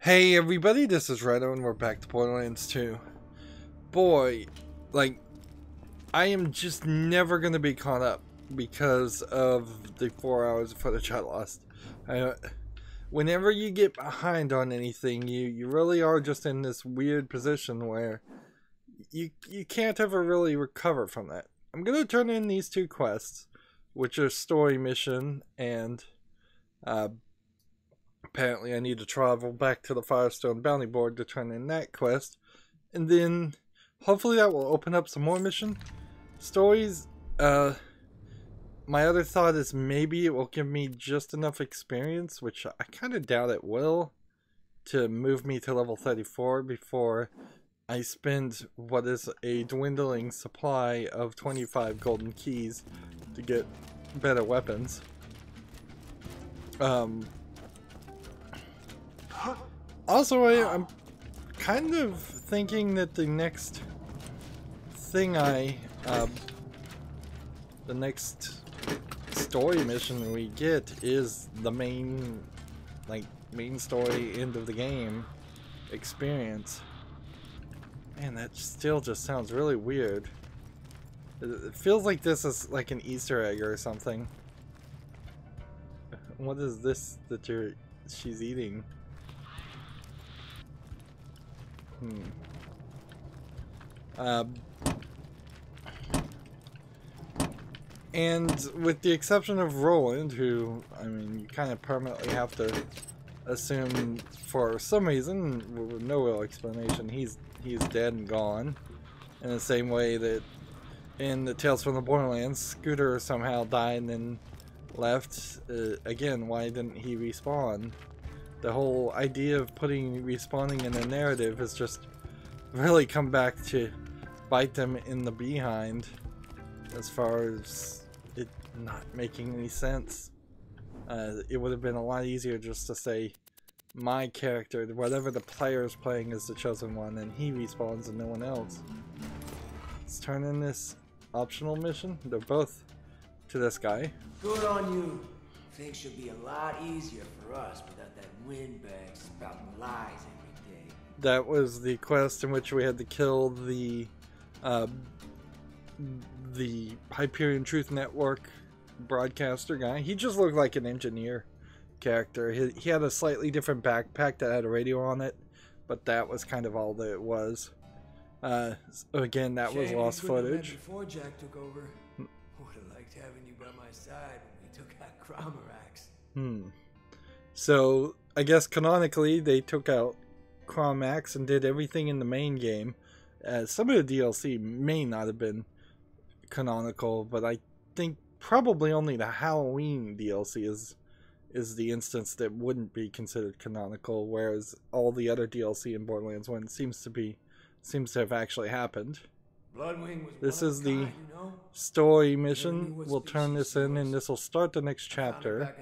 Hey everybody, this is Rydo and we're back to Borderlands 2. Boy, like, I am just never going to be caught up because of the 4 hours of footage I lost. Whenever you get behind on anything, you really are just in this weird position where you can't ever really recover from that. I'm going to turn in these two quests, which are story mission and apparently I need to travel back to the Firestone bounty board to turn in that quest, and then hopefully that will open up some more mission stories. My other thought is maybe it will give me just enough experience, which I kind of doubt it will, to move me to level 34 before I spend what is a dwindling supply of 25 golden keys to get better weapons. Also, I'm kind of thinking that the next thing the next story mission we get is the main story end of the game experience. Man, that still just sounds really weird. It feels like this is like an Easter egg or something. What is this that she's eating? And with the exception of Roland, who, I mean, you kind of permanently have to assume for some reason, with no real explanation, he's dead and gone. In the same way that in the Tales from the Borderlands, Scooter somehow died and then left. Again, why didn't he respawn? The whole idea of putting respawning in a narrative has just really come back to bite them in the behind as far as it not making any sense. It would have been a lot easier just to say my character, whatever the player is playing, is the chosen one and he respawns and no one else. Let's turn in this optional mission. They're both to this guy. Good on you. Things should be a lot easier for us without that windbag spouting lies every day. That was the quest in which we had to kill the Hyperion Truth Network broadcaster guy. He just looked like an engineer character. He had a slightly different backpack that had a radio on it, but that was kind of all that it was. Again, that was lost footage. Before Jack took over, would have liked having you by my side when we took out Cromax. So I guess canonically they took out Cromax and did everything in the main game. Some of the DLC may not have been canonical, but I think probably only the Halloween DLC is the instance that wouldn't be considered canonical, whereas all the other DLC in Borderlands 1 seems to have actually happened. This is the story mission. We'll turn this in and this will start the next chapter.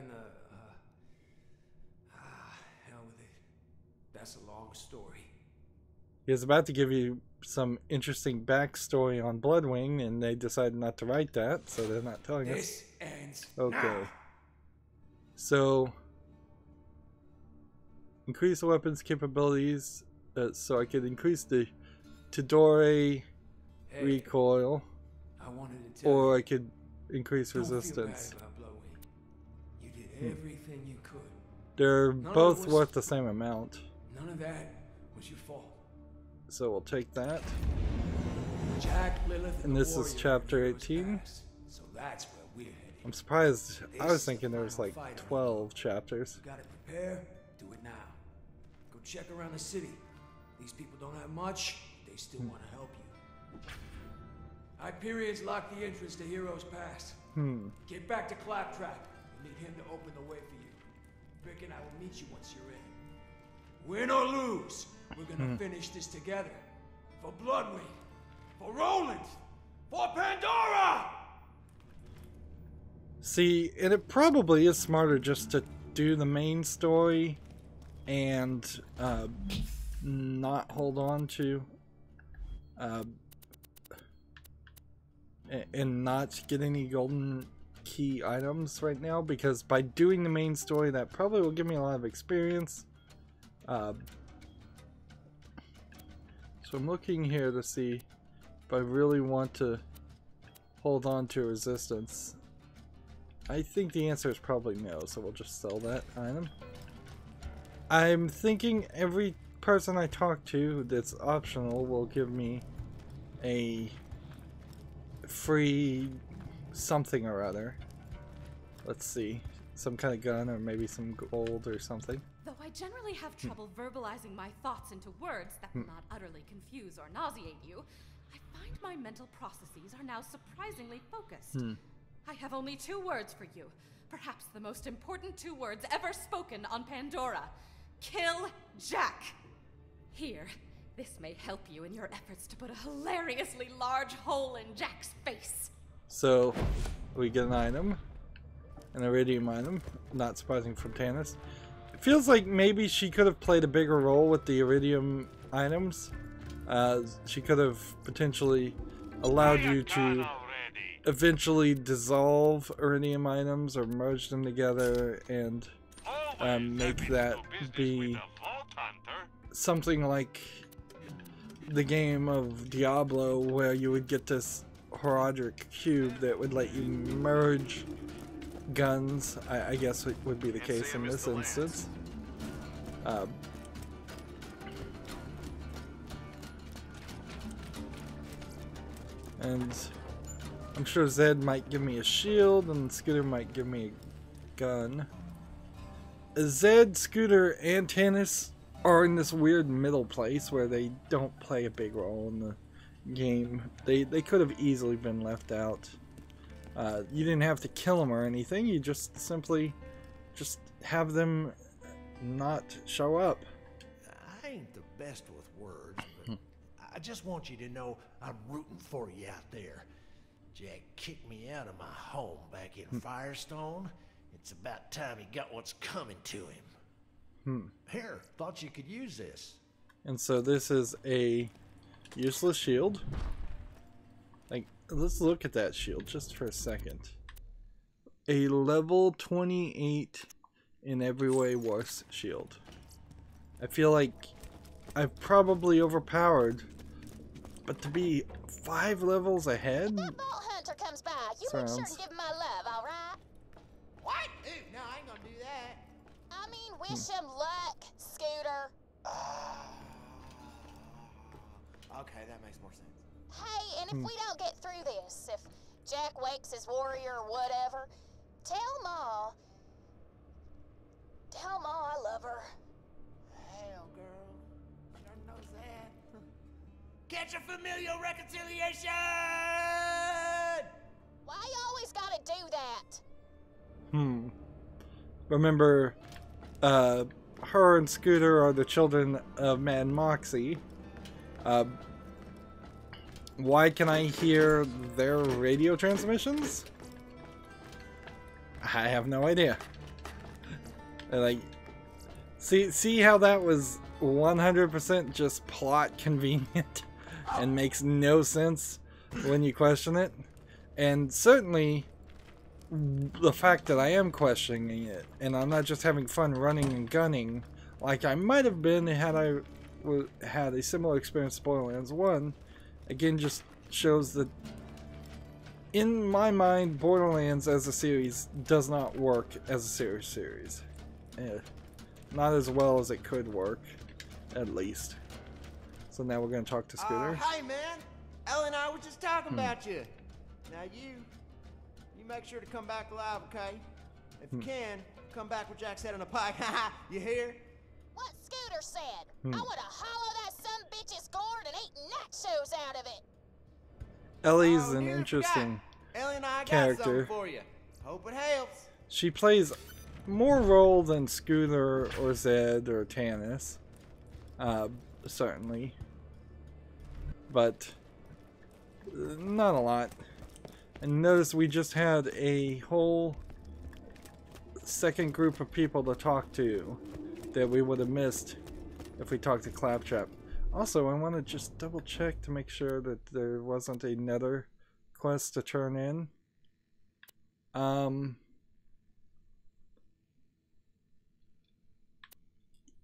Hell with it. That's a long story. He was about to give you some interesting backstory on Bloodwing and they decided not to write that, so they're not telling us. This ends okay. now. So increase the weapons capabilities, so I could increase the Tidore recoil, or I could increase resistance. You did everything you could. They're both worth the same amount. None of that was your fault. So we'll take that. Jack, Lilith, and this is chapter 18. So that's where we're headed. I'm surprised. I was thinking there was like 12 chapters. You gotta prepare, do it now. Go check around the city. These people don't have much, they still want to help you. Hyperion's locked the entrance to Heroes Pass. Get back to Claptrap. You need him to open the way for you. Rick and I will meet you once you're in. Win or lose, we're gonna finish this together. For Bloodwing, for Roland, for Pandora! See, and it probably is smarter just to do the main story and not hold on to and not get any golden key items right now, because by doing the main story that probably will give me a lot of experience So I'm looking here to see if I really want to hold on to resistance. I think the answer is probably no, so we'll just sell that item. I'm thinking every person I talk to that's optional will give me a free something or other. Let's see, some kind of gun or maybe some gold or something. Though I generally have trouble verbalizing my thoughts into words that will not utterly confuse or nauseate you, I find my mental processes are now surprisingly focused. I have only 2 words for you, perhaps the most important 2 words ever spoken on Pandora. Kill Jack! Here, this may help you in your efforts to put a hilariously large hole in Jack's face. So, we get an item, an iridium item, not surprising from Tannis. It feels like maybe she could have played a bigger role with the iridium items. She could have potentially allowed you to eventually dissolve iridium items or merge them together and make that be something like the game of Diablo, where you would get this Horadric cube that would let you merge guns. I guess it would be the case in this instance. And I'm sure Zed might give me a shield and Scooter might give me a gun. Zed, Scooter, and Tannis are in this weird middle place where they don't play a big role in the game. They could have easily been left out. You didn't have to kill them or anything. You just simply have them not show up. I ain't the best with words, but I just want you to know I'm rooting for you out there. Jack kicked me out of my home back in Firestone. It's about time he got what's coming to him. Here, thought you could use this. And so this is a useless shield. Like, let's look at that shield just for a second. A level 28 in every way worse shield. I feel like I've probably overpowered, but to be 5 levels ahead? If that Vault Hunter comes by, you make sure to give him my love, alright? What? Ew, no, I ain't gonna do that. I mean, wish him luck, Scooter. Okay, that makes more sense. Hey, and if we don't get through this, if Jack wakes his warrior or whatever, tell Ma I love her. Hell, girl. Sure knows that. Catch a familial reconciliation! Why you always gotta do that? Remember, her and Scooter are the children of Man Moxie. Why can I hear their radio transmissions? I have no idea. Like, see how that was 100% just plot convenient and makes no sense when you question it? And certainly the fact that I am questioning it and I'm not just having fun running and gunning like I might have been had I had a similar experience to Borderlands 1, again just shows that in my mind Borderlands as a series does not work as a series. Not as well as it could work, at least. So now we're going to talk to Scooter. Hey man, Ellie and I were just talking about you. Now you make sure to come back alive, okay? If you can, come back with Jack's head on a pike. You hear? What Scooter said. I would have hollowed that son bitch's gourd and ate nachos out of it. Ellie's an interesting Ellie and I got character. something for you. Hope it helps. She plays more role than Scooter or Zed or Tannis. Certainly. But not a lot. And notice we just had a whole second group of people to talk to that we would have missed if we talked to Claptrap. Also, I want to just double check to make sure that there wasn't another quest to turn in.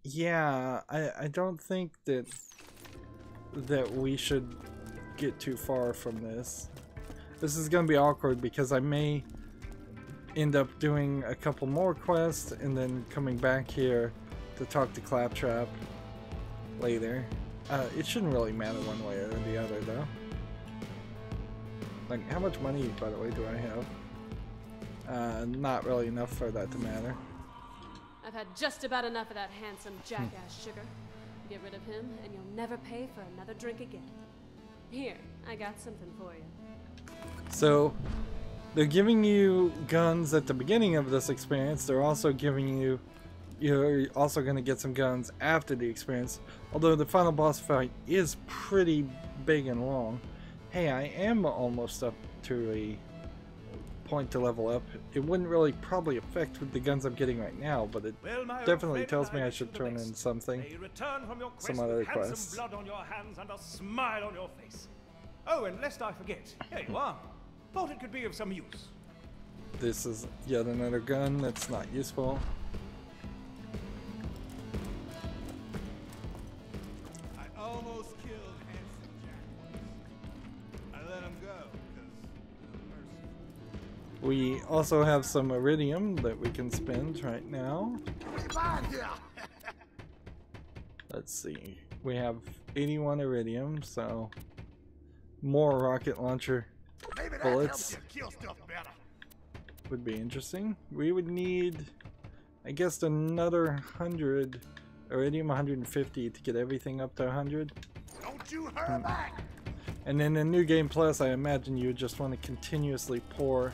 yeah, I don't think that we should get too far from this. This is gonna be awkward because I may end up doing a couple more quests and then coming back here to talk to Claptrap later. It shouldn't really matter one way or the other though. Like, how much money, by the way, do I have? Not really enough for that to matter. I've had just about enough of that handsome jackass Sugar. Get rid of him, and you'll never pay for another drink again. Here, I got something for you. So, they're giving you guns at the beginning of this experience. They're also giving you... You're also going to get some guns after the experience. Although the final boss fight is pretty big and long. Hey, I am almost up to a point to level up. It wouldn't really probably affect with the guns I'm getting right now, but it definitely tells me I should turn in something. Some other quests. Blood on your hands and a smile on your face. Oh, and lest I forget, here you are. Thought it could be of some use. This is yet another gun that's not useful. I almost killed handsome Jack. I let him go because mercy. We also have some iridium that we can spend right now. Let's see. We have 81 iridium, so more rocket launcher bullets would be interesting. We would need, I guess, another 100 iridium, 150 to get everything up to 100. Don't you hurt back! And then in New Game Plus, I imagine you would just want to continuously pour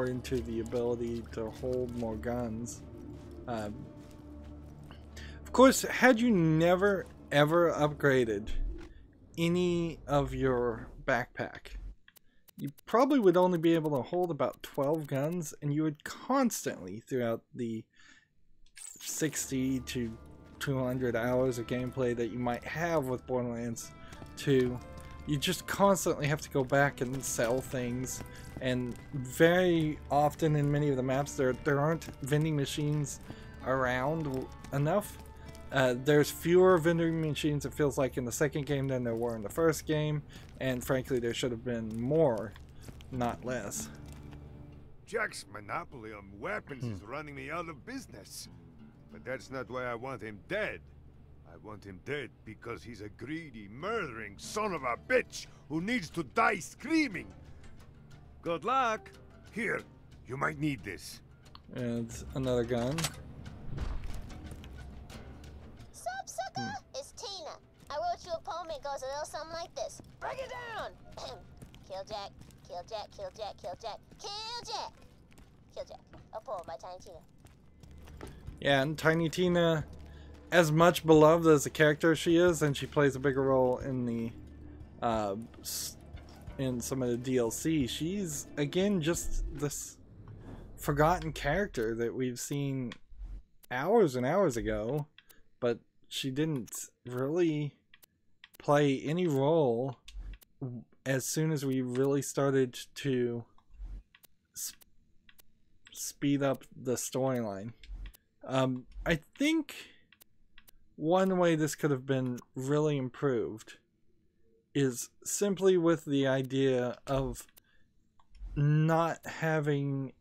into the ability to hold more guns. Of course, had you never ever upgraded any of your backpack, you probably would only be able to hold about 12 guns, and you would constantly, throughout the 60 to 200 hours of gameplay that you might have with Borderlands 2, you just constantly have to go back and sell things. And very often in many of the maps there aren't vending machines around enough. There's fewer vending machines, it feels like, in the second game than there were in the first game, and frankly there should have been more, not less. Jack's monopoly on weapons is running me out of business. But that's not why I want him dead. I want him dead because he's a greedy, murdering son of a bitch who needs to die screaming. Good luck. Here, you might need this. And another gun. Sup, sucker? It's Tina. I wrote you a poem. It goes a little something like this. Break it down. Kill Jack, kill Jack, kill Jack, kill Jack, kill Jack. Kill Jack. A poem by Tiny Tina. Yeah, and Tiny Tina, as much beloved as a character she is, and she plays a bigger role in the in some of the DLC, she's again just this forgotten character that we've seen hours and hours ago, but she didn't really play any role as soon as we really started to speed up the storyline. I think one way this could have been really improved is simply with the idea of not having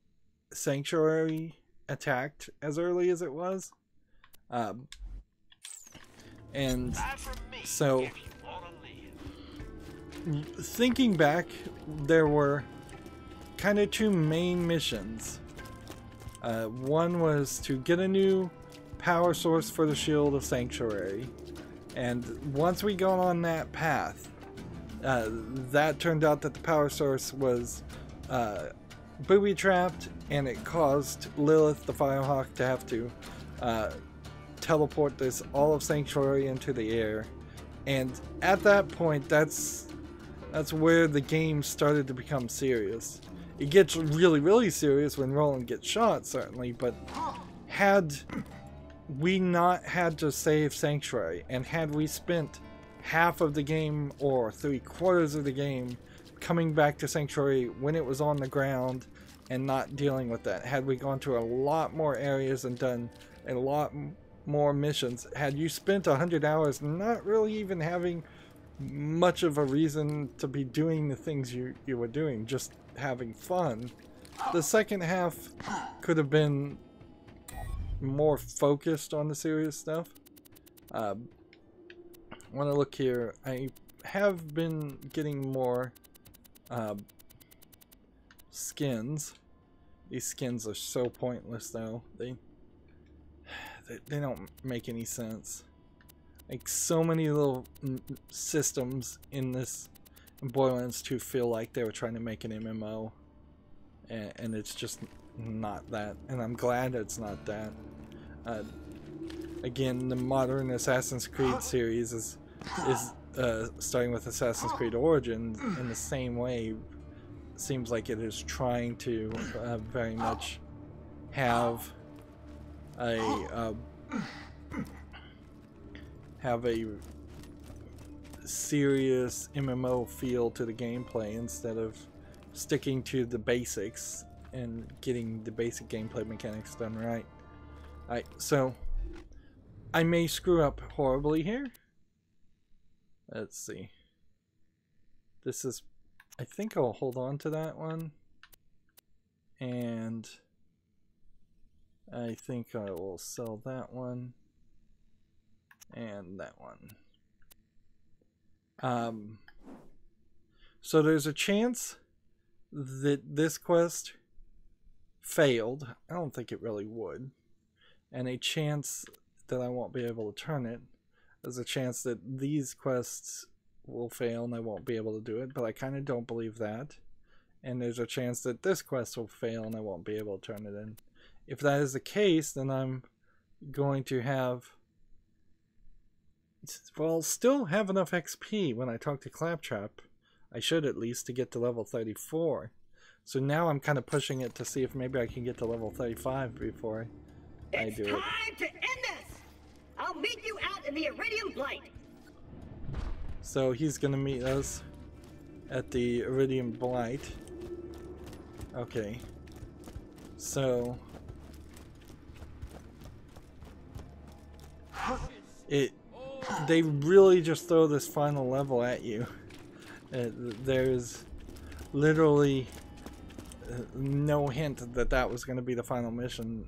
Sanctuary attacked as early as it was. And so, thinking back, there were kind of two main missions. One was to get a new power source for the Shield of Sanctuary, and once we got on that path, that turned out that the power source was booby-trapped, and it caused Lilith the Firehawk to have to teleport this all of Sanctuary into the air. And at that point, that's where the game started to become serious. It gets really, really serious when Roland gets shot, certainly, but had we not had to save Sanctuary, and had we spent half of the game or 3/4 of the game coming back to Sanctuary when it was on the ground and not dealing with that, had we gone to a lot more areas and done a lot more missions. Had you spent 100 hours not really even having much of a reason to be doing the things you were doing, just having fun, the second half could have been more focused on the serious stuff. I want to look here. I have been getting more skins. These skins are so pointless though. They don't make any sense. Like, so many little systems in this Borderlands 2 feel like they were trying to make an MMO, and it's just not that. And I'm glad it's not that. Again, the modern Assassin's Creed series is starting with Assassin's Creed Origins in the same way. Seems like it is trying to very much have a serious MMO feel to the gameplay instead of sticking to the basics and getting the basic gameplay mechanics done right. Alright, so I may screw up horribly here. Let's see. This is, I think I'll hold on to that one, and I think I will sell that one and that one. So there's a chance that this quest failed. I don't think it really would. And a chance that I won't be able to turn it. There's a chance that these quests will fail and I won't be able to do it, but I kind of don't believe that. And there's a chance that this quest will fail and I won't be able to turn it in. If that is the case, then I'm going to have, well, still have enough XP when I talk to Claptrap. I should at least, to get to level 34. So now I'm kind of pushing it to see if maybe I can get to level 35 before I do it. It's time to end this! I'll meet you out in the Iridium Blight! So he's going to meet us at the Iridium Blight. Okay. So they really just throw this final level at you. There's literally no hint that that was going to be the final mission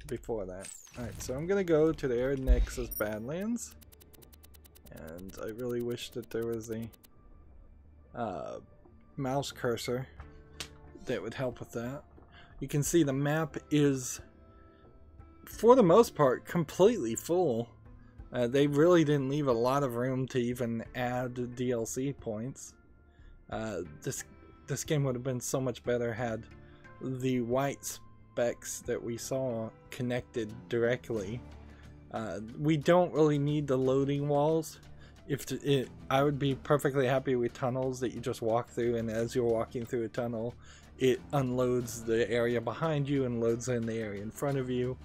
before that. Alright, so I'm going to go to the Arid Nexus Badlands. And I really wish that there was a mouse cursor that would help with that. You can see the map is, for the most part, completely full. They really didn't leave a lot of room to even add DLC points. This game would have been so much better had the white specks that we saw connected directly. We don't really need the loading walls. I would be perfectly happy with tunnels that you just walk through, and as you're walking through a tunnel, it unloads the area behind you and loads in the area in front of you.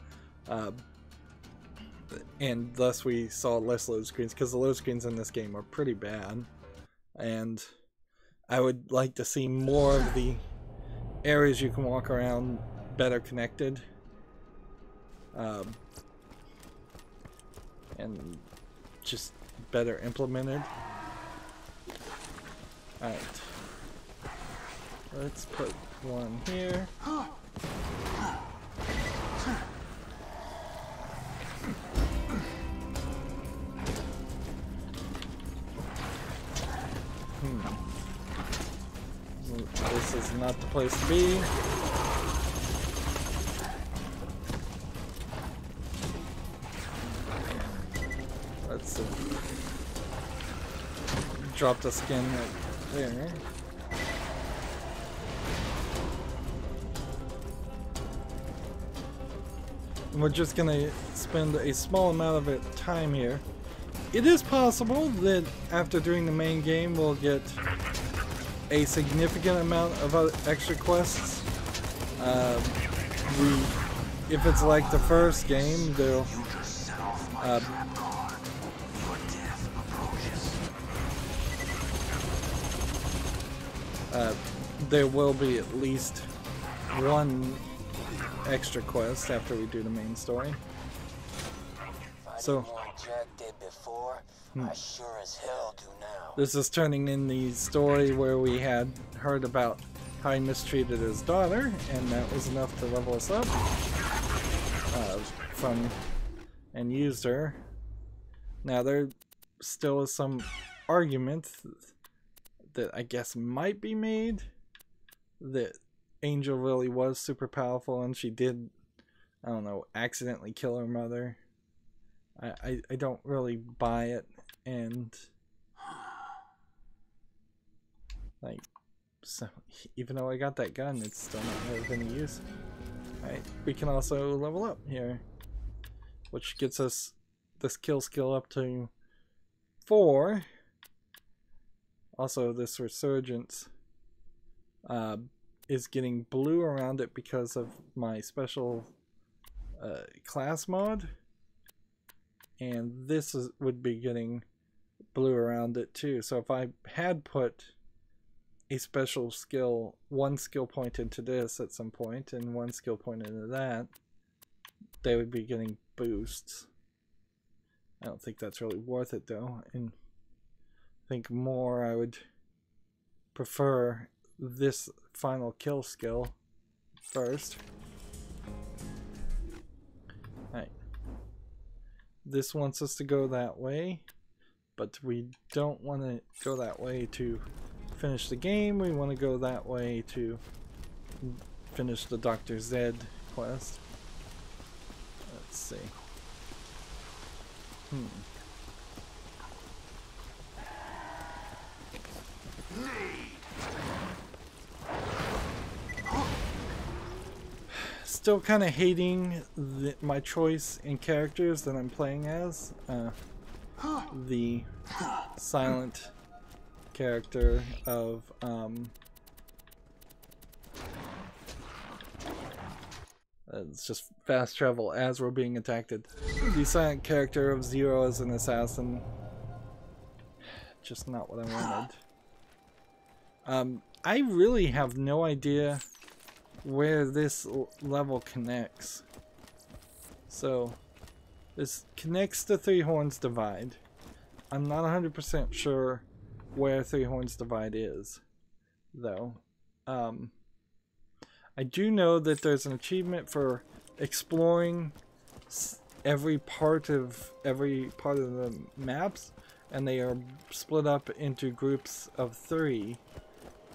And thus we saw less load screens, because the load screens in this game are pretty bad. And I would like to see more of the areas you can walk around better connected. And just better implemented. Alright. Let's put one here. This is not the place to be. Let's drop the skin right there. And we're just gonna spend a small amount of time here. It is possible that after doing the main game we'll get a significant amount of extra quests. If it's like the first game, they'll there will be at least one extra quest after we do the main story. So Jack did before, I sure as hell do now. this is turning in the story where we had heard about how he mistreated his daughter, and that was enough to level us up and used her. Now there still is some argument that I guess might be made that Angel really was super powerful and she did, I don't know, accidentally kill her mother. I don't really buy it, and like, so even though I got that gun, it's still not of any use. Alright, we can also level up here, which gets us this kill skill up to 4. Also, this resurgence is getting blue around it because of my special class mod, and this would be getting blue around it too. So if I had put a special skill, 1 skill point into this at some point and 1 skill point into that, they would be getting boosts. I don't think that's really worth it though, and I think more I would prefer this final kill skill first. Alright. This wants us to go that way, but we don't want to go that way to finish the game. We want to go that way to finish the Dr. Zed quest. Let's see. Still kind of hating my choice in characters that I'm playing as. The silent character of it's just fast travel as we're being attacked. The silent character of Zero as an assassin, just not what I wanted. I really have no idea where this level connects. So this connects to Three Horns Divide. I'm not 100% sure where Three Horns Divide is, though. I do know that there's an achievement for exploring every part of the maps, and they are split up into groups of 3.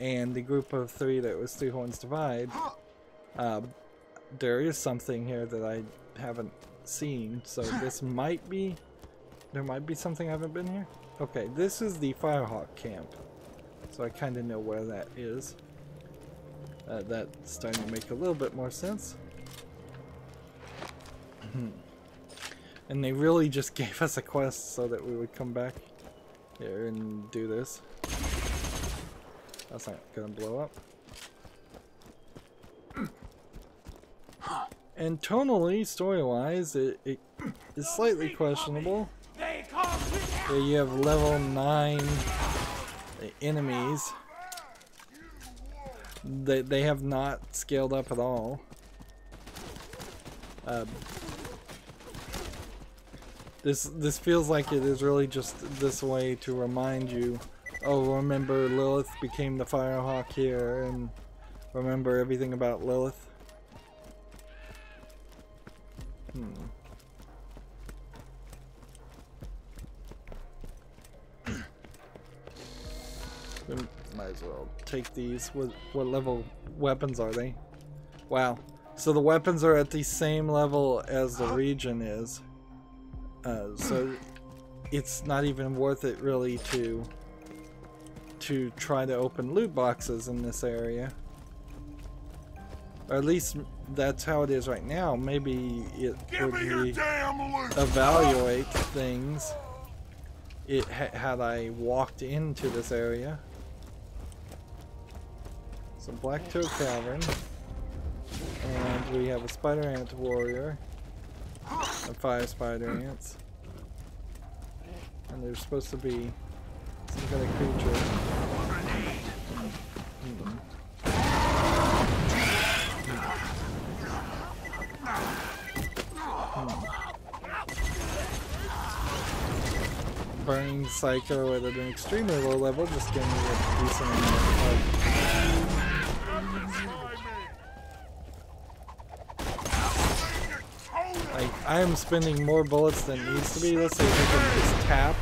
And the group of 3 that was Three Horns Divide, there is something here that I haven't seen, so this might be, there might be something I haven't been here. Okay, this is the Firehawk camp, so I kind of know where that is. That's starting to make a little bit more sense. And they really just gave us a quest so that we would come back here and do this. That's not gonna blow up. And tonally, story-wise, it is slightly questionable. Here you have level 9 enemies. They have not scaled up at all. This feels like it is really just this way to remind you, oh, remember Lilith became the Firehawk here, and remember everything about Lilith. We might as well take these. What level weapons are they? Wow. So the weapons are at the same level as the region is. So it's not even worth it really to try to open loot boxes in this area. Or at least that's how it is right now. Maybe it would evaluate things had I walked into this area. So Black Toe Cavern, and we have a Spider Ant Warrior and 5 Spider Ants, and there's supposed to be some kind of creature. burning Psycho at an extremely low level, just giving me a decent amount of I am spending more bullets than needs to be. Let's see if I can just tap.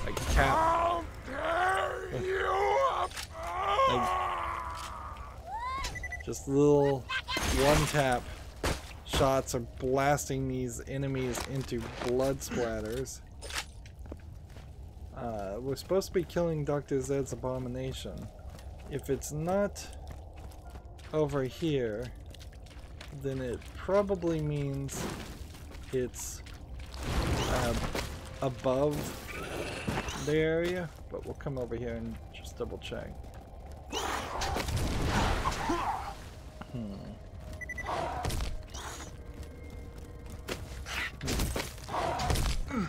Like tap. Like, just little one tap shots are blasting these enemies into blood splatters. We're supposed to be killing Dr. Zed's abomination. If it's not over here, then it probably means it's above the area, but we'll come over here and just double check.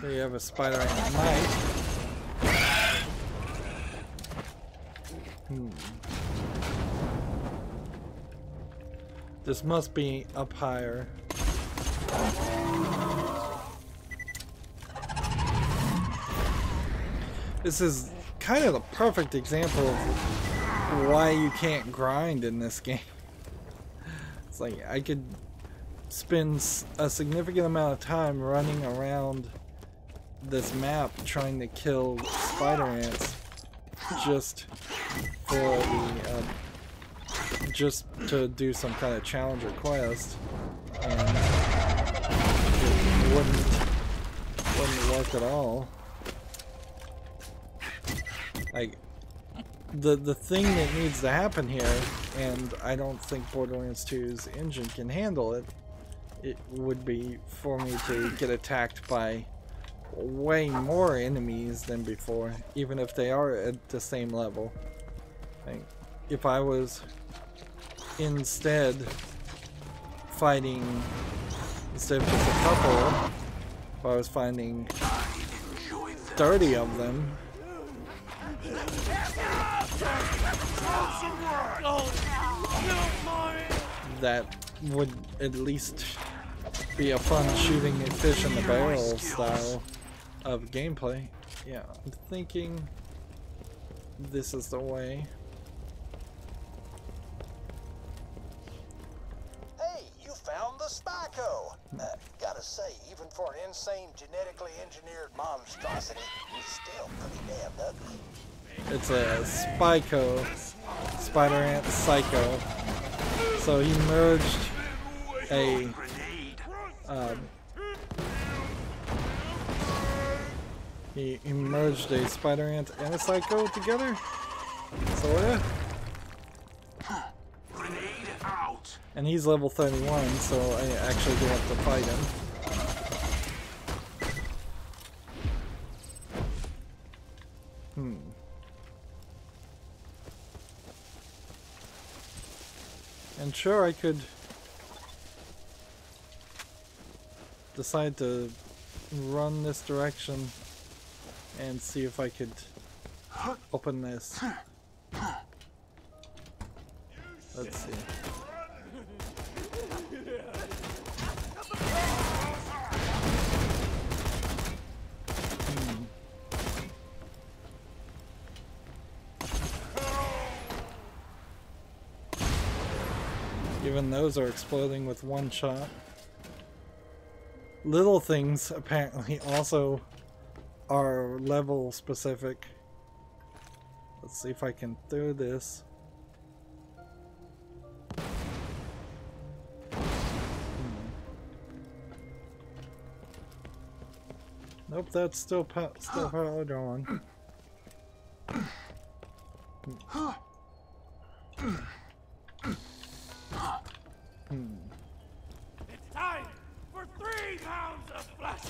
There you have a spider ant knife. This must be up higher. This is kind of the perfect example of why you can't grind in this game. It's like I could spend a significant amount of time running around this map trying to kill spider ants just for the just to do some kind of challenge or quest, and it wouldn't work at all. Like the thing that needs to happen here, and I don't think Borderlands 2's engine can handle it, it would be for me to get attacked by way more enemies than before, even if they are at the same level. Like, if I was instead fighting, instead of just a couple, if I was finding 30 of them, that would at least be a fun shooting a fish in the barrel style of gameplay. Yeah, I'm thinking this is the way. Hey, you found the Spyco! Gotta say, even for an insane genetically engineered monstrosity, he's still pretty damn ugly. It's a Spyco, Spider Ant Psycho. So he merged a he merged a Spider Ant and a Psycho together. Sorta. And he's level 31, so I actually do have to fight him. And sure, I could decide to run this direction and see if I could open this. Let's see. Even those are exploding with one shot. Little things apparently also are level specific. Let's see if I can throw this. Nope, that's still powered on. It's time for 3 pounds of flesh.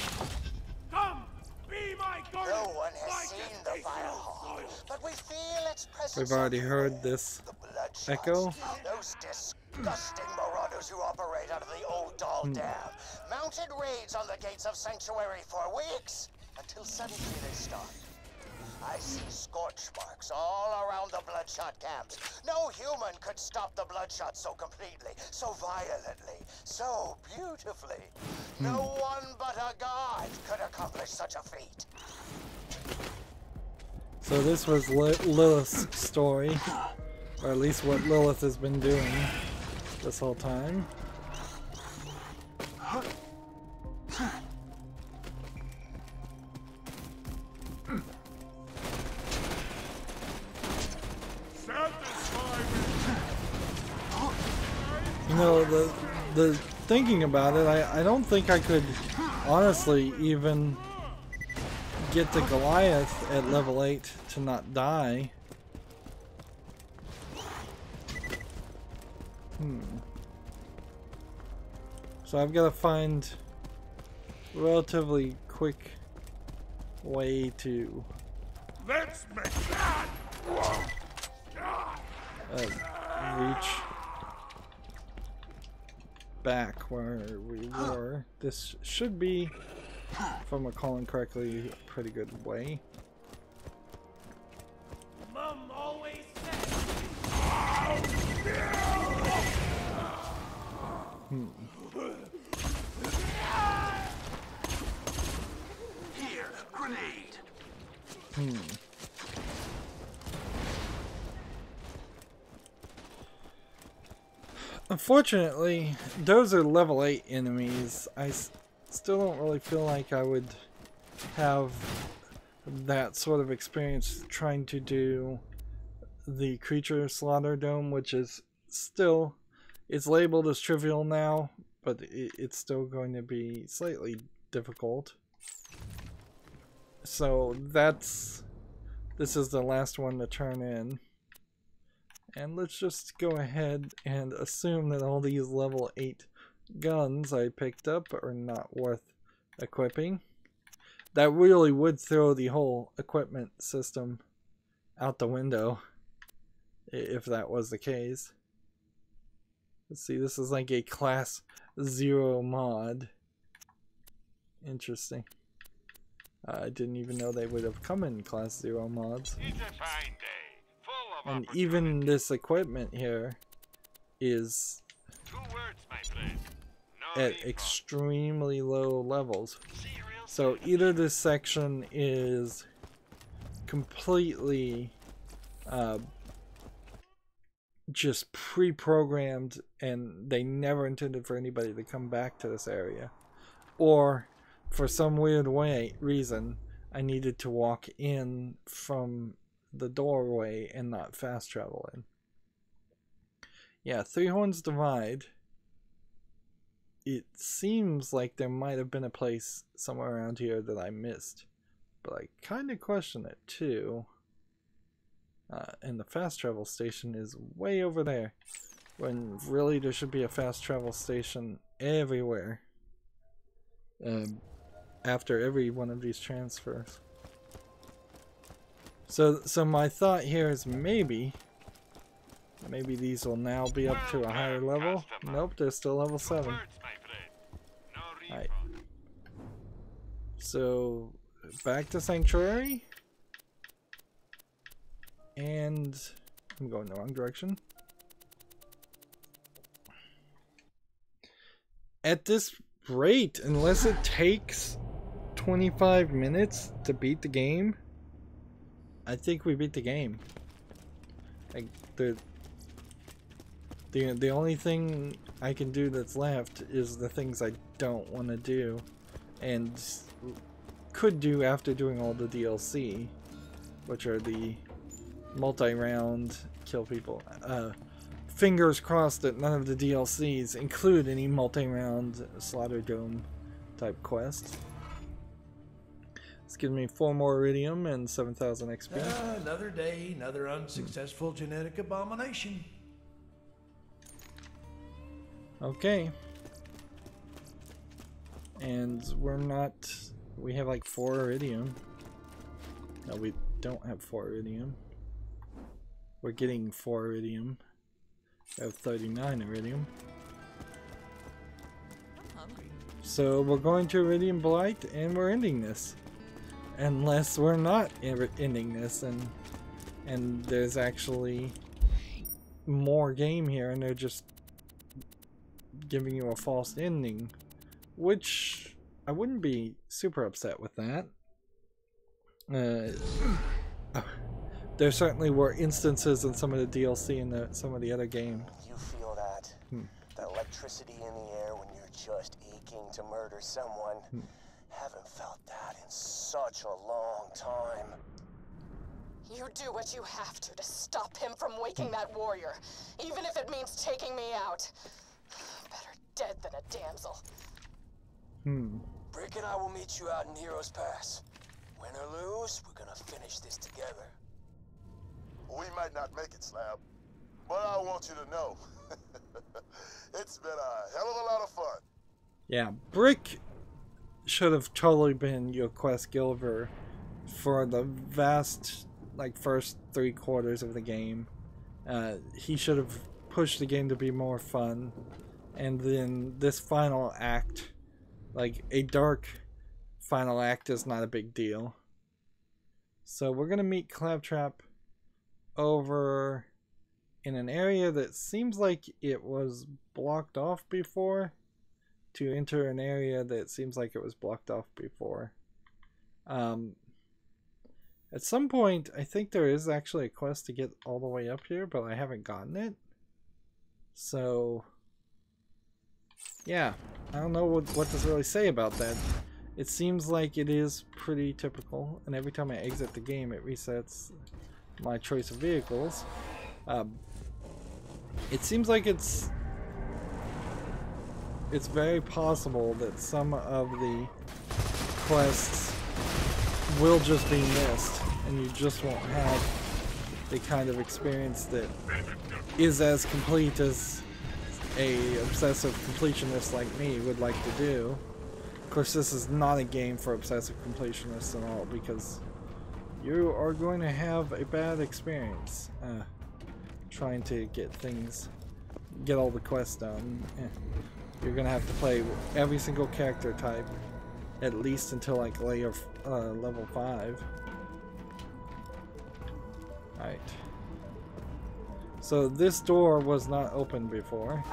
Come, be my guardian. No one has seen the firehawk, but we feel its presence. We've already heard this echo. Those disgusting marauders who operate out of the old doll dam mounted raids on the gates of Sanctuary for weeks, until suddenly they stopped. I see scorch marks all around the bloodshot camps. No human could stop the bloodshot so completely, so violently, so beautifully. No one but a god could accomplish such a feat. So this was Lilith's story, or at least what Lilith has been doing this whole time. You know, the thinking about it, I don't think I could honestly even get the Goliath at level 8 to not die. So I've got to find a relatively quick way to reach back where we were. This should be, if I'm recalling correctly, a pretty good way. Mom always said. Here, grenade. Unfortunately, those are level 8 enemies. I still don't really feel like I would have that sort of experience trying to do the creature slaughter dome, which is still, it's labeled as trivial now, but it's still going to be slightly difficult. So this is the last one to turn in. And let's just go ahead and assume that all these level 8 guns I picked up are not worth equipping. That really would throw the whole equipment system out the window if that was the case. Let's see, this is like a class 0 mod. Interesting. I didn't even know they would have come in class 0 mods. It's a fine day. And even this equipment here is at extremely low levels. So either this section is completely just pre-programmed and they never intended for anybody to come back to this area, or for some weird reason I needed to walk in from the doorway and not fast travel in. Yeah, Three Horns Divide. It seems like there might have been a place somewhere around here that I missed, but I kind of question it too. And the fast travel station is way over there, when really there should be a fast travel station everywhere after every one of these transfers. So my thought here is maybe these will now be up to a higher level. Nope, they're still level 7. Alright. So back to Sanctuary. And I'm going the wrong direction. At this rate, unless it takes 25 minutes to beat the game, I think we beat the game. Like the only thing I can do that's left is the things I don't want to do, and could do after doing all the DLC, which are the multi-round kill people. Fingers crossed that none of the DLCs include any multi-round slaughter dome type quests. It's giving me 4 more iridium and 7,000 XP. Another day, another unsuccessful genetic abomination. Okay. And we have like 4 iridium. No, we don't have 4 iridium. We're getting 4 iridium. We have 39 iridium. I'm hungry. So we're going to Iridium Blight and we're ending this. Unless we're not ending this and there's actually more game here and they're just giving you a false ending, which I wouldn't be super upset with that. There certainly were instances in some of the DLC in some of the other games. You feel that? That electricity in the air when you're just aching to murder someone? Haven't felt that in such a long time. You do what you have to stop him from waking that warrior, even if it means taking me out. Better dead than a damsel. Brick and I will meet you out in Heroes Pass. Win or lose, we're gonna finish this together. We might not make it, Slab, but I want you to know, it's been a hell of a lot of fun. Yeah, Brick should have totally been your quest giver for the vast, like, first 3/4 of the game. He should have pushed the game to be more fun, and then this final act, like, a dark final act is not a big deal. So we're gonna meet Claptrap over in an area that seems like it was blocked off before, to enter an area that seems like it was blocked off before. At some point, I think there is actually a quest to get all the way up here, but I haven't gotten it. So, yeah, I don't know what to really say about that. It seems like it is pretty typical, and every time I exit the game, it resets my choice of vehicles. It seems like it's very possible that some of the quests will just be missed, and you just won't have the kind of experience that is as complete as a obsessive completionist like me would like to do. Of course, this is not a game for obsessive completionists at all, because you are going to have a bad experience trying to get all the quests done. You're gonna have to play every single character type at least until like level 5. Alright. So this door was not open before,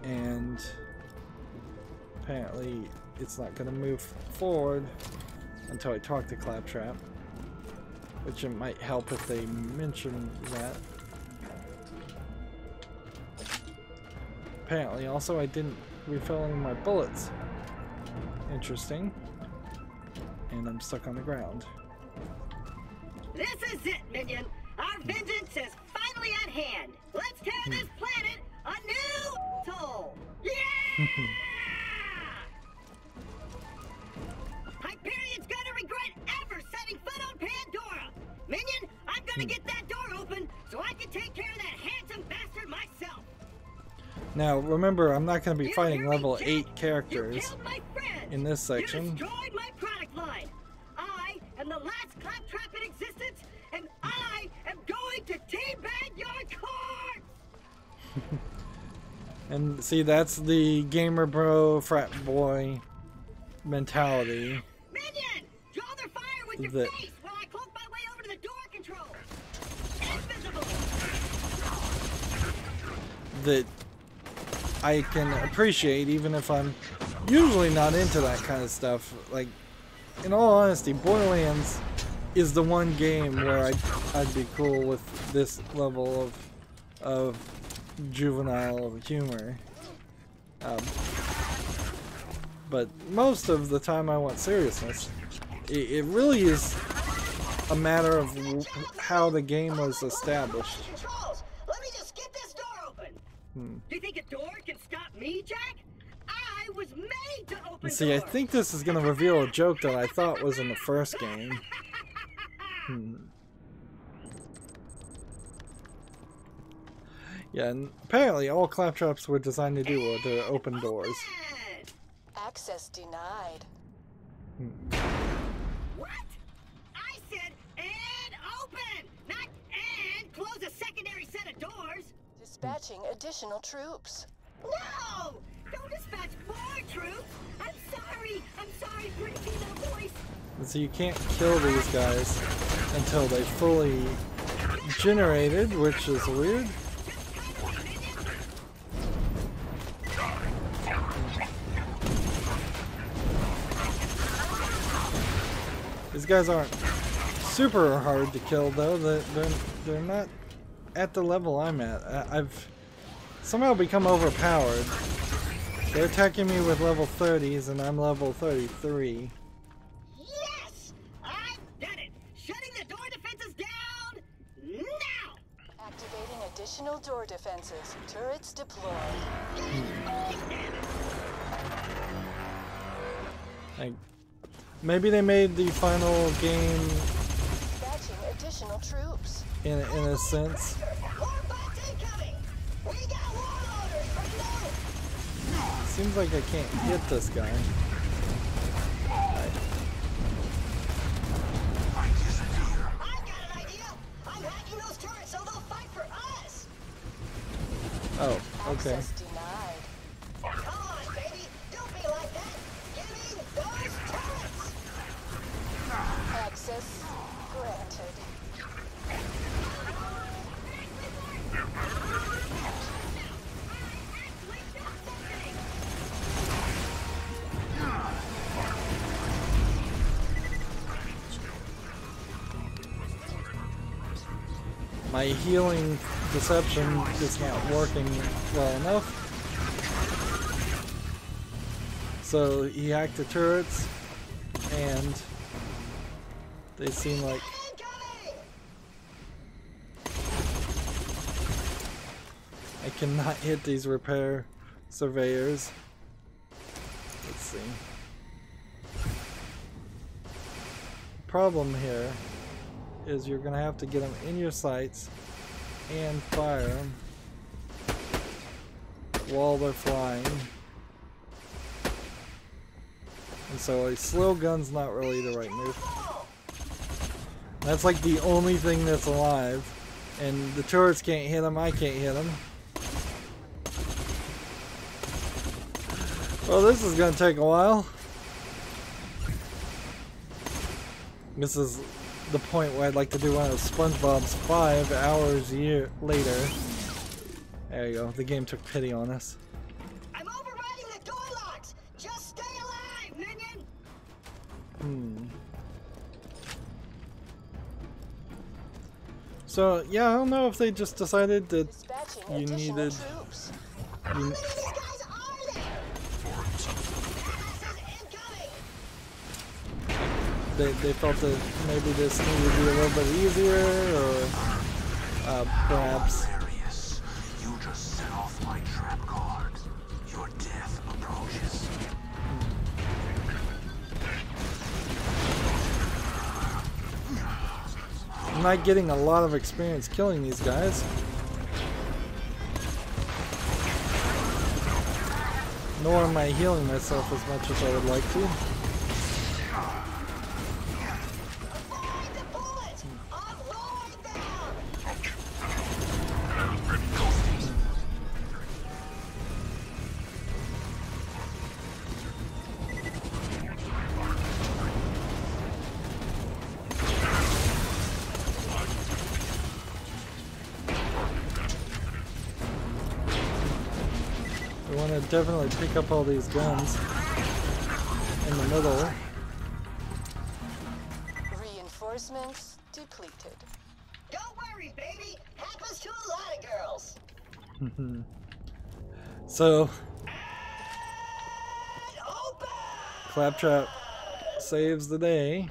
and apparently it's not gonna move forward until I talk to Claptrap, which it might help if they mention that. Apparently, also, I didn't refill any of my bullets. Interesting. And I'm stuck on the ground. This is it, minion. Our vengeance is finally at hand. Let's tear this planet a new toll. Yeah! Hyperion's gonna regret ever setting foot on Pandora. Minion, I'm gonna get that door open so I can take care of that handsome bastard myself. Now, remember, I'm not going to be fighting level 8 characters in this section. You destroyed my product line. I am the last Claptrap in existence, and I am going to teabag your corpse. And see, that's the gamer bro, frat boy mentality. Minion, draw their fire with your face while I cloak my way over to the door control. Invisible. That I can appreciate, even if I'm usually not into that kind of stuff. Like, in all honesty, Borderlands is the one game where I'd be cool with this level of juvenile humor. But most of the time I want seriousness. It really is a matter of how the game was established. Let me just get this door open. Do you think a door can stop me, Jack? I was made to open And see, I think this is going to reveal a joke that I thought was in the first game. Yeah, and apparently all Claptraps were designed to do were to open doors. Access denied. What? I said and open, not and close a secondary set of doors. Dispatching additional troops. No! Don't dispatch more troops! I'm sorry, pretty female voice. And so you can't kill these guys until they fully generated, which is weird. These guys aren't super hard to kill though. They're not at the level I'm at. I've somehow become overpowered. They're attacking me with level 30s and I'm level 33. Yes! I've done it! Shutting the door defenses down now! Activating additional door defenses. Turrets deployed. Like, maybe they made the final game Dispatching additional troops. in a sense. Seems like I can't hit this guy. Oh, okay. Access denied. Come on, baby! Don't be like that! Give me those turrets! Access granted. My healing deception is not working well enough. So he hacked the turrets, and they seem like I cannot hit these repair surveyors. Let's see. Problem here is you're gonna have to get them in your sights and fire them while they're flying. And so a slow gun's not really the right move. That's like the only thing that's alive. And the turrets can't hit them, I can't hit them. Well, this is gonna take a while. This is the point where I'd like to do one of SpongeBob's 5 hours later. There you go, the game took pity on us. I'm overriding the door locks! Just stay alive, minion! So, yeah, I don't know if they just decided that you needed... They felt that maybe this needed to be a little bit easier, or perhaps... You just set off my trap card. Your death approaches. I'm not getting a lot of experience killing these guys. Nor am I healing myself as much as I would like to. We want to definitely pick up all these guns in the middle. Reinforcements depleted. Don't worry, baby. Happens to a lot of girls. So, Claptrap saves the day.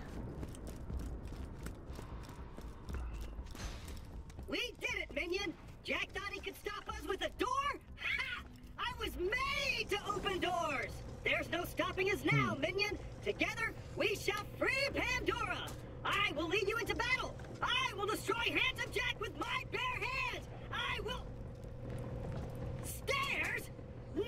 We did it, minion. Jack thought he could stop us with a door? Ha! I was made to open doors. There's no stopping us now, minion. Together, we shall free Pandora. I will lead you into battle. I will destroy Handsome Jack with my bare hands. I will... Stairs? No!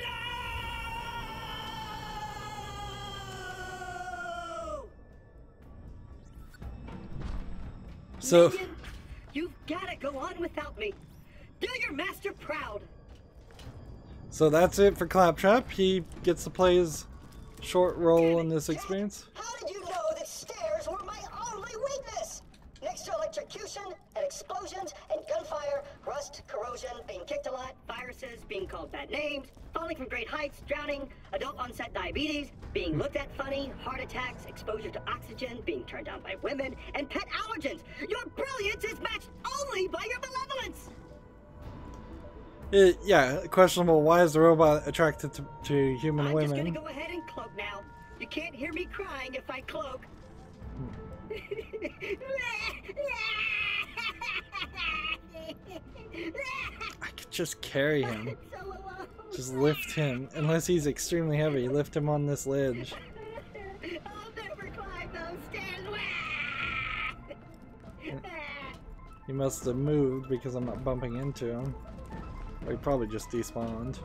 So, Minion, you've got to go on without me. Do your master proud. so that's it for Claptrap. He gets to play his short role in this experience. How did you know that stairs were my only weakness? Next to electrocution and explosions and gunfire, rust, corrosion, being kicked a lot, fire viruses, being called bad names, falling from great heights, drowning, adult onset diabetes, being looked at funny, heart attacks, exposure to oxygen, being turned down by women, and pet allergens. Your brilliance is matched only by your malevolence. Yeah, questionable. Why is the robot attracted to human women? I'm just gonna go ahead and cloak now. You can't hear me crying if I cloak. I could just carry him. Just lift him. Unless he's extremely heavy, lift him on this ledge. I'll never climb those stairs. He must have moved because I'm not bumping into him. Or he probably just despawned.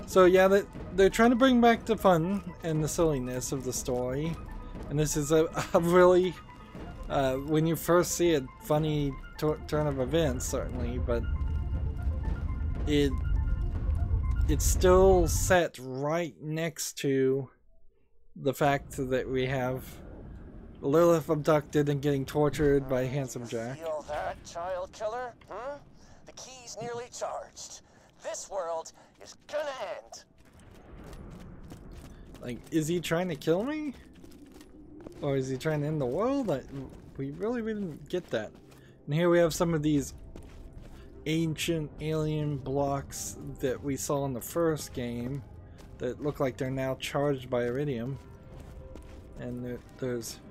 So yeah, they're trying to bring back the fun and the silliness of the story. And this is a really, when you first see it, funny turn of events, certainly, but it's still set right next to the fact that we have Lilith abducted and getting tortured by Handsome Jack. Feel that, child killer? Hmm? The key's nearly charged. This world is gonna end. Like, is he trying to kill me? Or is he trying to end the world? We really didn't get that. And here we have some of these ancient alien blocks that we saw in the first game that look like they're now charged by iridium. And there's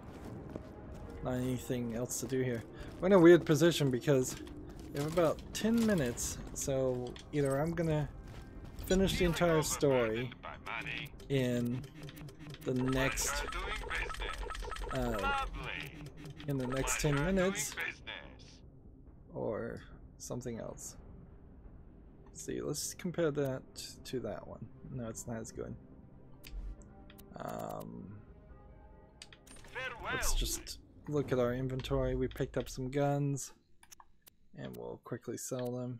not anything else to do here. We're in a weird position because we have about 10 minutes, so either I'm gonna finish the entire story in the next 10 minutes, or something else. Let's see, let's compare that to that one. No, it's not as good. Let's just look at our inventory. We picked up some guns, and we'll quickly sell them.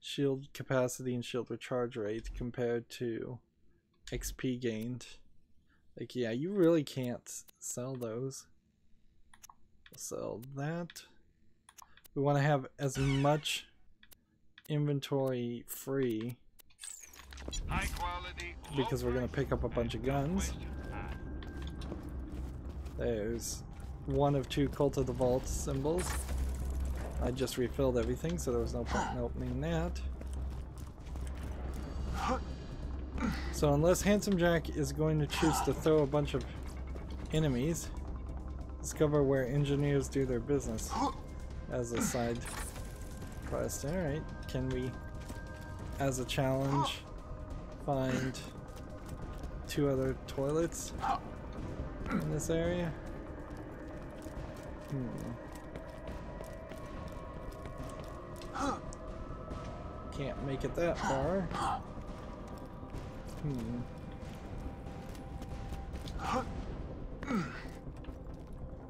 Shield capacity and shield recharge rate compared to XP gained. Like, yeah, you really can't sell those. We'll sell that. We want to have as much inventory free because we're going to pick up a bunch of guns. There's one of 2 Cult of the Vault symbols. I just refilled everything, so there was no point in opening that. So unless Handsome Jack is going to choose to throw a bunch of enemies, discover where engineers do their business as a side quest. Alright, can we, as a challenge, find 2 other toilets in this area? Can't make it that far.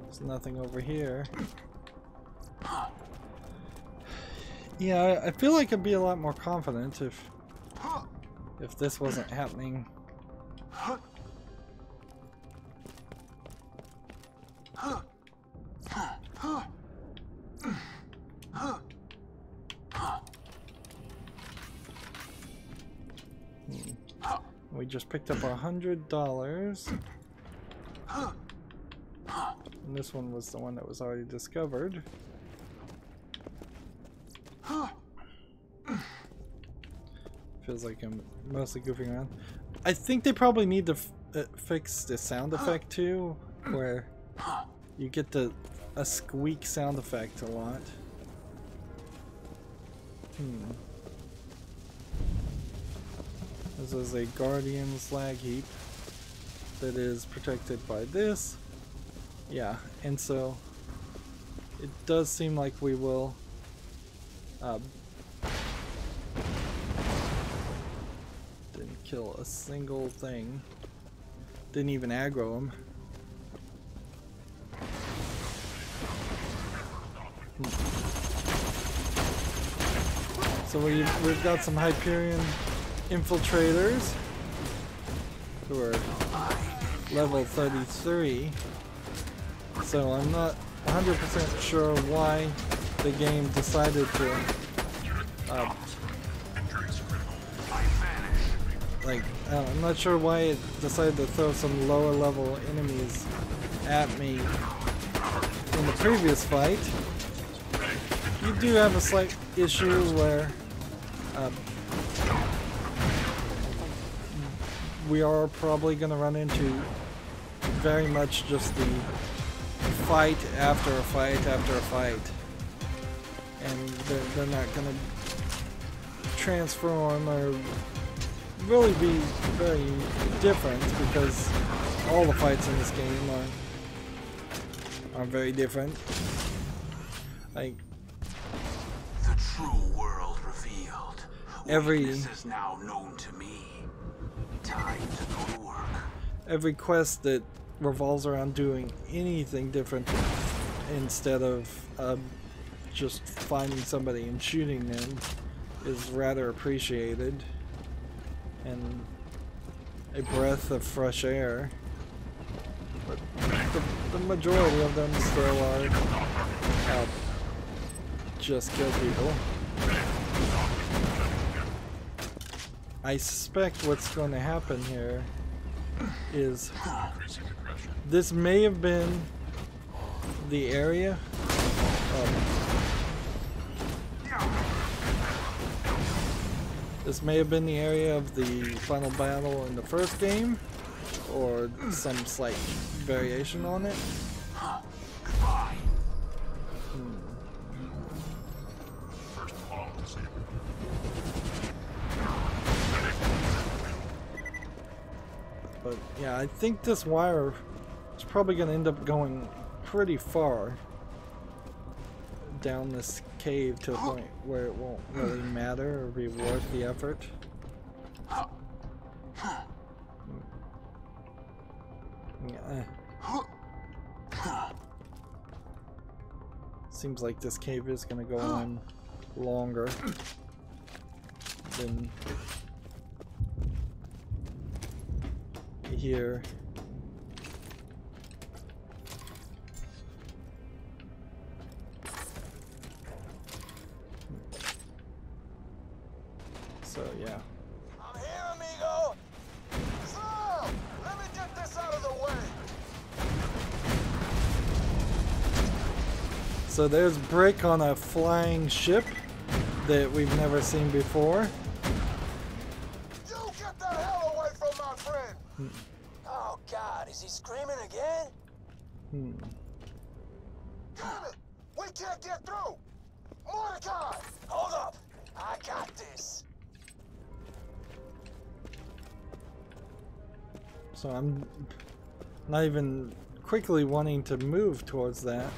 There's nothing over here. Yeah, I feel like I'd be a lot more confident if this wasn't happening. We just picked up $100. And this one was the one that was already discovered. Feels like I'm mostly goofing around. I think they probably need to fix the sound effect too, where you get a squeak sound effect a lot. This is a Guardian slag heap that is protected by this. Yeah, and so it does seem like we will didn't kill a single thing. Didn't even aggro him. So we've got some Hyperion infiltrators who are level 33. So I'm not 100% sure why the game decided to Like, I'm not sure why it decided to throw some lower level enemies at me in the previous fight. You do have a slight issue where we are probably going to run into very much just the fight after a fight after a fight. And they're not going to transform or really be very different, because all the fights in this game are very different. Like, the true world revealed. Weakness is now known to me. Time to go to work. Every quest that revolves around doing anything different instead of just finding somebody and shooting them is rather appreciated, and a breath of fresh air. But the majority of them still are just kill people. I suspect what's going to happen here is this may have been the area. This may have been the area of the final battle in the first game, or some slight variation on it. But yeah, I think this wire is probably going to end up going pretty far down this cave to a point where it won't really matter or be worth the effort. Yeah. Seems like this cave is going to go on longer than here. So yeah. I'm here, amigo. So, let me get this out of the way. So there's Brick on a flying ship that we've never seen before. You get the hell away from my friend. Oh God, is he screaming again? Damn it! We can't get through. Mordecai! Hold up, I got this. So I'm not even quickly wanting to move towards that.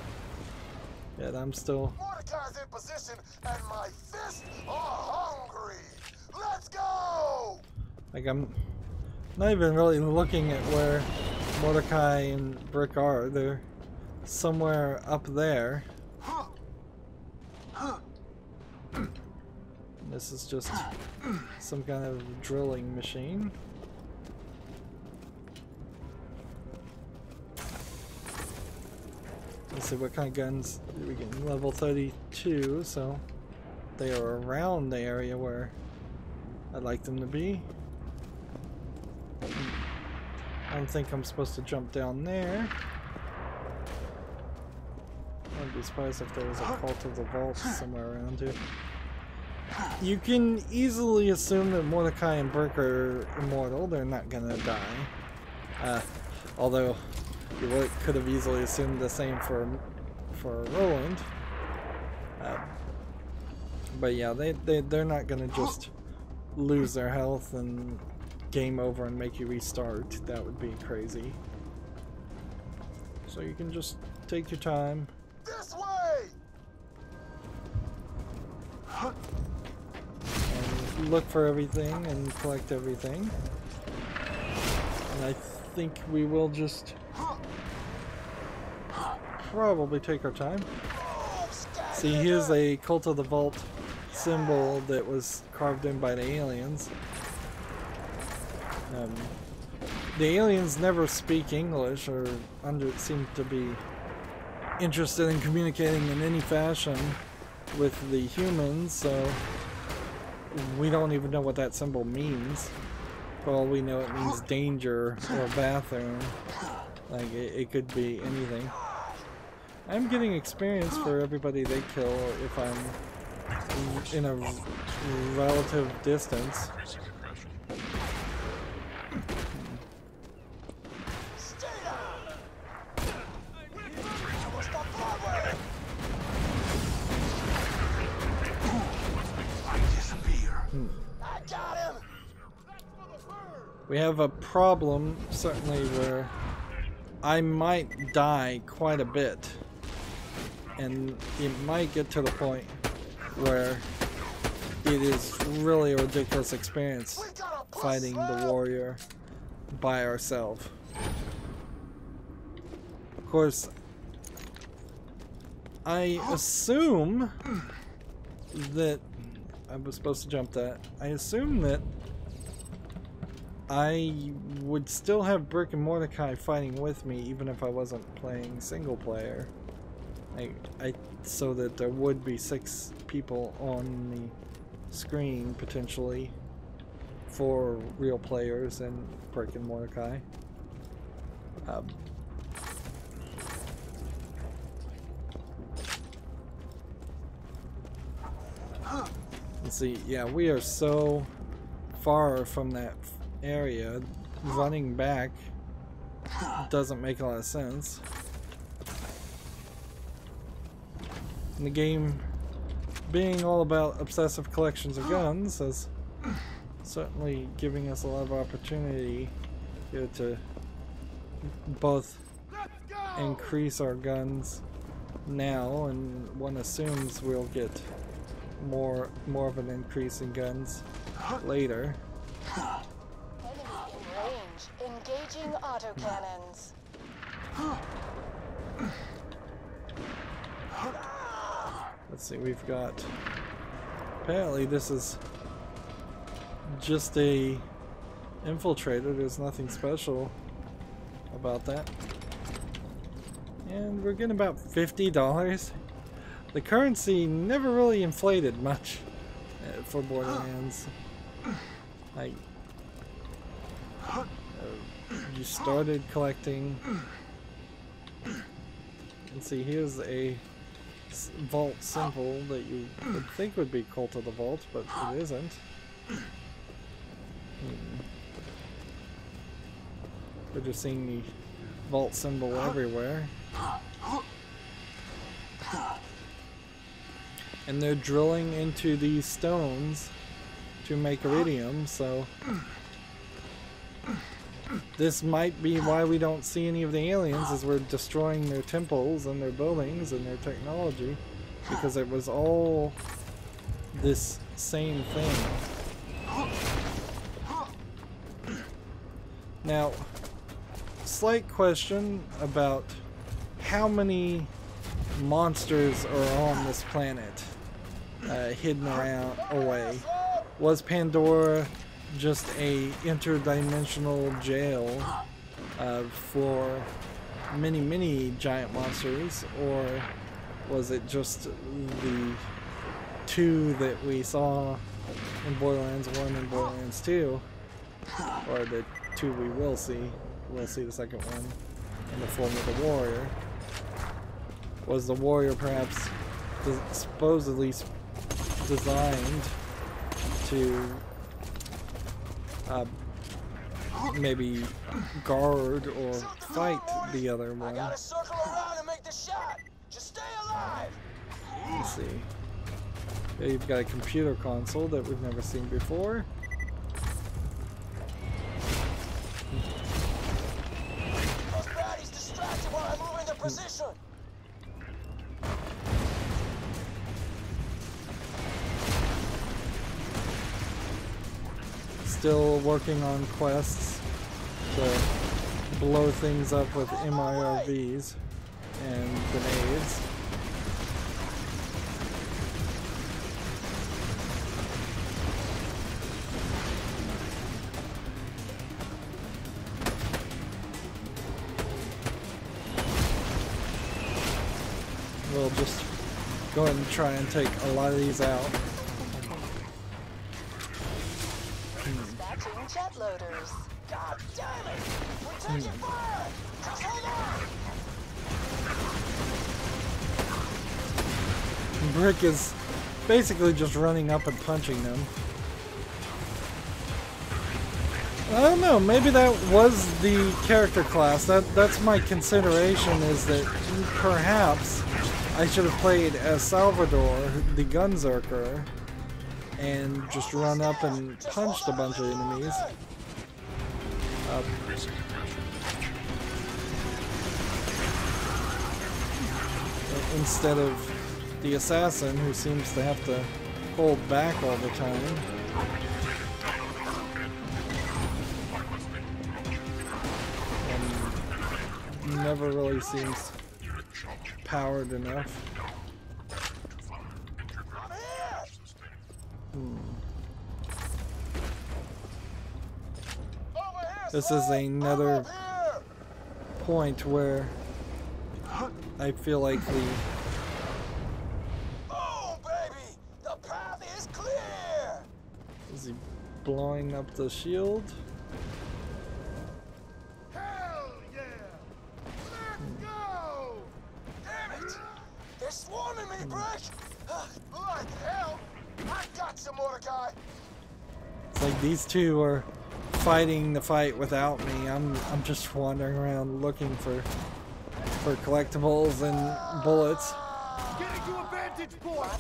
Yet I'm still... Mordecai's in position and my fists are hungry. Let's go! Like, I'm not even really looking at where Mordecai and Brick are. They're somewhere up there. This is just some kind of drilling machine. Let's see what kind of guns we get. Level 32, so they are around the area where I'd like them to be. I don't think I'm supposed to jump down there. I'd be surprised if there was a Cult of the Vault somewhere around here. You can easily assume that Mordecai and Brick are immortal. They're not gonna die. Although you could have easily assumed the same for Roland. But yeah, they're not gonna just lose their health and game over and make you restart. That would be crazy. So you can just take your time. This way! And look for everything and collect everything. And I think we will just probably take our time. See, here's a Cult of the Vault symbol that was carved in by the aliens. The aliens never speak English or seem to be interested in communicating in any fashion with the humans, so we don't even know what that symbol means. For all we know, it means danger or bathroom. Like, it could be anything. I'm getting experience for everybody they kill if I'm in a relative distance. We have a problem, certainly, where I might die quite a bit. And it might get to the point where it is really a ridiculous experience fighting the warrior by ourselves. Of course, I assume that I was supposed to jump that. I assume that I would still have Brick and Mordecai fighting with me even if I wasn't playing single player. So that there would be 6 people on the screen potentially for real players and Brick and Mordecai. Let's see, yeah, we are so far from that area. Running back doesn't make a lot of sense. And the game being all about obsessive collections of guns is certainly giving us a lot of opportunity here to both increase our guns now, and one assumes we'll get more of an increase in guns later. Enemy in range. Engaging autocannons. Let's see, we've got... Apparently this is just a infiltrator. There's nothing special about that. And we're getting about $50. The currency never really inflated much for Borderlands. Like, you started collecting. Let's see, here's a vault symbol that you would think would be Cult of the Vault, but it isn't. We're just seeing the vault symbol everywhere. And they're drilling into these stones to make iridium, so this might be why we don't see any of the aliens, as we're destroying their temples and their buildings and their technology, because it was all this same thing. Now, slight question about how many monsters are on this planet, hidden away. Was Pandora just a interdimensional jail for many giant monsters, or was it just the 2 that we saw in Borderlands 1 and Borderlands 2, or the 2 we will see? We'll see the second one in the form of the warrior. Was the warrior perhaps supposedly designed to maybe guard or fight the other one? I gotta circle around and make the shot. Just stay alive. Let's see. Here you've got a computer console that we've never seen before. Those baddies distracted while I move into position. Still working on quests to blow things up with MIRVs and grenades. We'll just go ahead and try and take a lot of these out. Brick is basically just running up and punching them. I don't know, maybe that was the character class. That's my consideration, is that perhaps I should have played as Salvador, the Gunzerker, and just run up and punched a bunch of enemies. Instead of the assassin, who seems to have to hold back all the time. And never really seems powered enough. This is another point where I feel like the Is he blowing up the shield? Hell yeah! Let's go! Damn it! They're swarming me, Brick! Like hell! I got you, Mordecai! It's like these two are fighting the fight without me. I'm just wandering around looking for collectibles and bullets. Getting to a vantage point!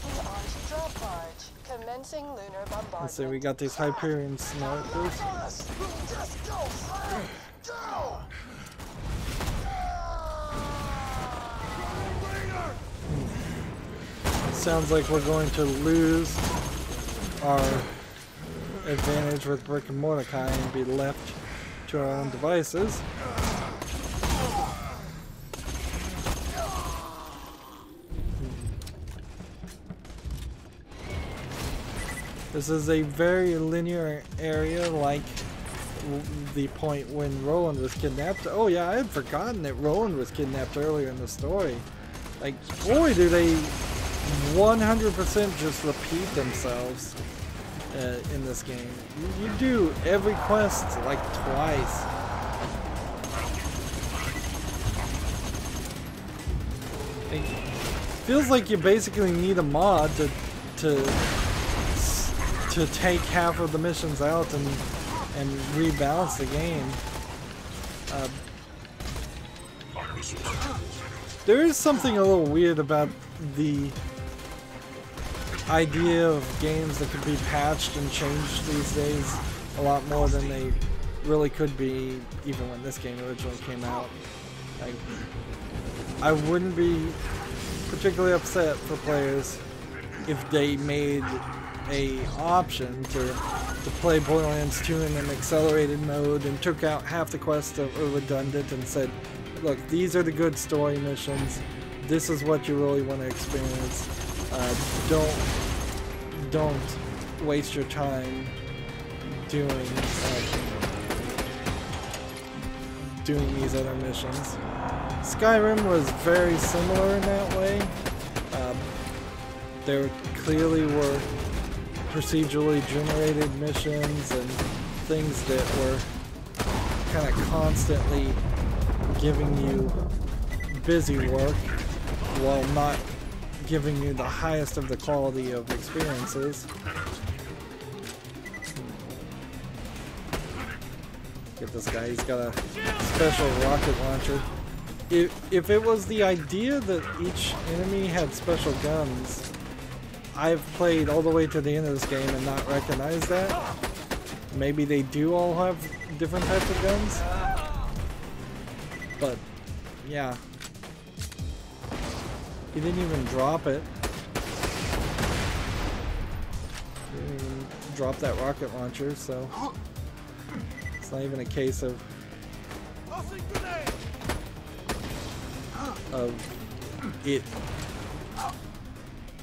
Commencing lunar bombardment. Let's see, we got these Hyperion snipers. Just go, Siren! Go! Sounds like we're going to lose our advantage with Brick and Mordecai and be left to our own devices. This is a very linear area, like the point when Roland was kidnapped. Oh yeah, I had forgotten that Roland was kidnapped earlier in the story. Like, boy, do they 100% just repeat themselves in this game. You do every quest like twice. It feels like you basically need a mod to take half of the missions out and rebalance the game. There is something a little weird about the idea of games that could be patched and changed these days a lot more than they really could be even when this game originally came out. Like, I wouldn't be particularly upset for players if they made a option to play Borderlands 2 in an accelerated mode and took out half the quests that were redundant and said, look, these are the good story missions, this is what you really want to experience, don't waste your time doing these other missions. Skyrim was very similar in that way. There clearly were procedurally generated missions and things that were kind of constantly giving you busy work while not giving you the highest of the quality of experiences. Get this guy, he's got a special rocket launcher. If it was the idea that each enemy had special guns, I've played all the way to the end of this game and not recognized that. Maybe they do all have different types of guns. But, yeah. He didn't even drop it. He didn't even drop that rocket launcher, so it's not even a case of it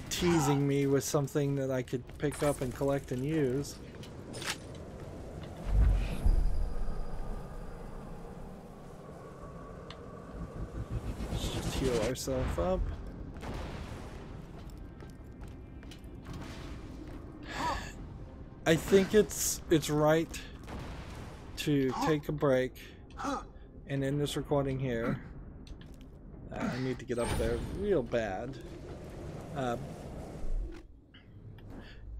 teasing me with something that I could pick up and collect and use. Let's just heal ourselves up. I think it's right to take a break and end this recording here. I need to get up there real bad.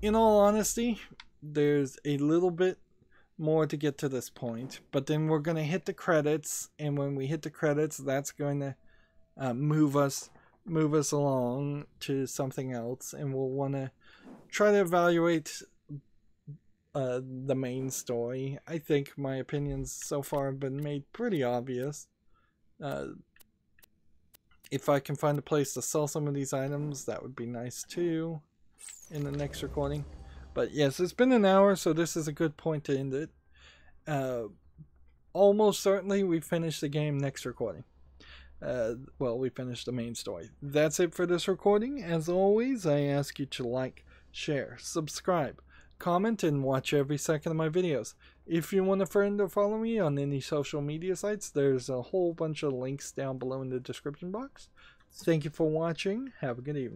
In all honesty, there's a little bit more to get to this point, but then we're going to hit the credits, and when we hit the credits, that's going to move us along to something else, and we'll want to try to evaluate the main story. I think my opinions so far have been made pretty obvious. If I can find a place to sell some of these items, that would be nice too in the next recording. But yes, it's been an hour, so this is a good point to end it. Almost certainly we finish the game next recording. Well, we finished the main story. That's it for this recording. As always, I ask you to like, share, subscribe, comment, and watch every second of my videos. If you want a friend or follow me on any social media sites, there's a whole bunch of links down below in the description box. Thank you for watching. Have a good evening.